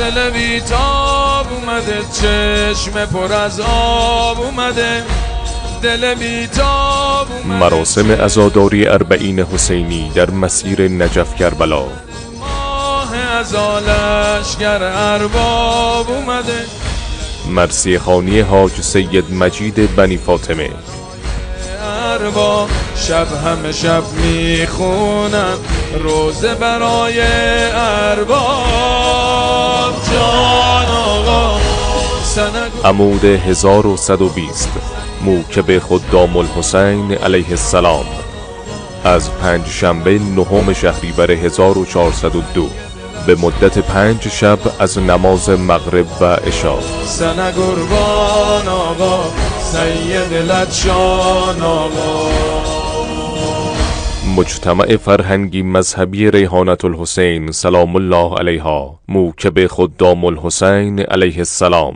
دل بیتاب اومده، چشم پر از آب اومده، دل بیتاب اومده. مراسم عزاداری اربعین حسینی در مسیر نجف کربلا. ماه عزالشگر ارباب اومده، مرثیه خوانی حاج سید مجید بنی فاطمه. ارباب شب همه شب میخونن روزه برای ارباب. جان آقا عمود 1120 موکب خدام الحسین علیه السلام از پنجشنبه 9 شهریور 1402 به مدت 5 شب از نماز مغرب و عشا. سنه قربان آقا سید لطشان آقا. مجتمع فرهنگی مذهبی ریحانة الحسین سلام الله علیها موکب خدام الحسین علیه السلام